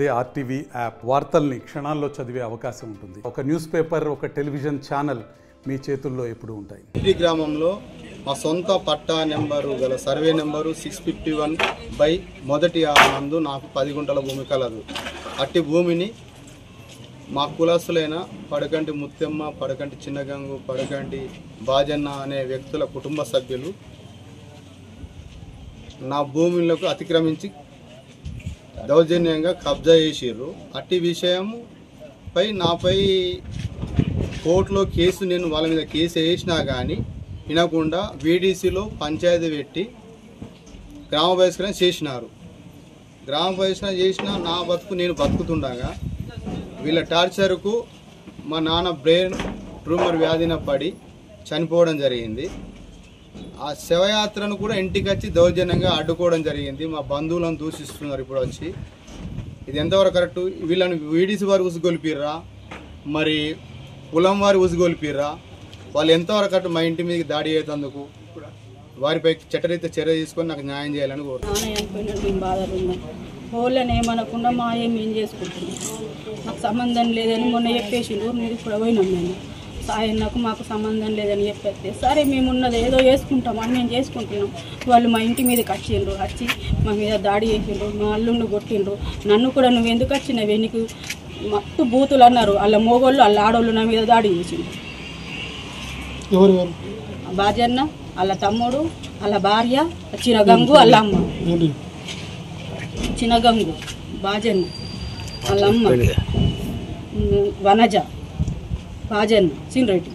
అదే RTV app వార్తల్ని క్షణాల్లో చదివే అవకాశం ఉంటుంది. ఒక న్యూస్ పేపర్, ఒక టెలివిజన్ ఛానల్ మీ చేతుల్లో ఎప్పుడూ ఉంటాయి. ఈ గ్రామంలో మా సొంత పట్టా నెంబరు గల సర్వే నెంబరు 651 మొదటి నందు నాకు 10 గుంటల భూమి కలదు. అట్టి భూమిని మా కులస్తులైన పడకంటి ముత్తెమ్మ, పడకంటి చిన్నగంగు, పడకంటి బాజన్న అనే వ్యక్తుల కుటుంబ సభ్యులు నా భూములకు అతిక్రమించి దౌర్జన్యంగా కబ్జా చేసిర్రు. అట్టి విషయంపై నాపై కోర్టులో కేసు నేను వాళ్ళ మీద కేసు వేసినా కానీ వినకుండా వీడీసీలో పంచాయతీ పెట్టి గ్రామ బహిష్కరణ చేసినారు. గ్రామ బహిష్కరణ చేసిన నా బతుకు నేను బతుకుతుండగా వీళ్ళ టార్చర్కు మా నాన్న బ్రెయిన్ ట్యూమర్ వ్యాధిన పడి చనిపోవడం జరిగింది. ఆ శవయాత్రను కూడా ఇంటికి వచ్చి దౌర్జన్యంగా అడ్డుకోవడం జరిగింది. మా బంధువులను దూషిస్తున్నారు. ఇప్పుడు వచ్చి ఇది ఎంతవరకు కరెక్టు? వీళ్ళని వీడీసీ వారు ఉసుగొలిపిర్రా, మరి కులం వారు ఉసుగొలిపిర్రా? వాళ్ళు ఎంతవరకు కరెక్ట్? మా ఇంటి మీదకి దాడి అయ్యేందుకు వారిపై చట్టరీత్యా చర్య తీసుకొని నాకు న్యాయం చేయాలని కోరుతున్నాను. వాళ్ళని ఏమనకుండా మా ఏం చేసుకుంటున్నాం, నాకు సంబంధం లేదని మొన్న చెప్పేసిండు. మీరు కూడా పోయినాం మేము ఆయనకు మాకు సంబంధం లేదని చెప్పేస్తే సరే మేము ఉన్నది ఏదో చేసుకుంటామని మేము చేసుకుంటున్నాం. వాళ్ళు మా ఇంటి మీదకి వచ్చిండ్రు, వచ్చి మా మీద దాడి చేసిండ్రు, మా అల్లుండు కొట్టిండ్రు. నన్ను కూడా నువ్వు ఎందుకు వచ్చినవి, నీకు మత్తు బూతులు అన్నారు. వాళ్ళ మోగోళ్ళు వాళ్ళ ఆడోళ్ళు నా మీద దాడి చేసిండ్రు. బాజన్న, వాళ్ళ తమ్ముడు, వాళ్ళ భార్య, చిన్నగంగు, వాళ్ళ అమ్మ చిన్నగంగు, బాజన్న, వాళ్ళ అమ్మ వనజ, బాజన్న, సింరెడ్డి.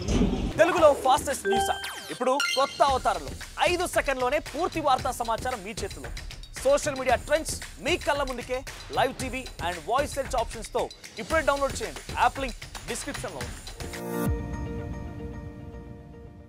తెలుగులో ఫాస్టెస్ట్ న్యూస్ ఇప్పుడు కొత్త అవతారంలో 5 సెకండ్లోనే పూర్తి వార్తా సమాచారం మీ చేతిలో. సోషల్ మీడియా ట్రెండ్స్ మీ కళ్ళ ముందుకే live TV and voice search ఆప్షన్స్తో ఇప్పుడే డౌన్లోడ్ చేయండి. యాప్ లింక్ డిస్క్రిప్షన్లో ఉంది.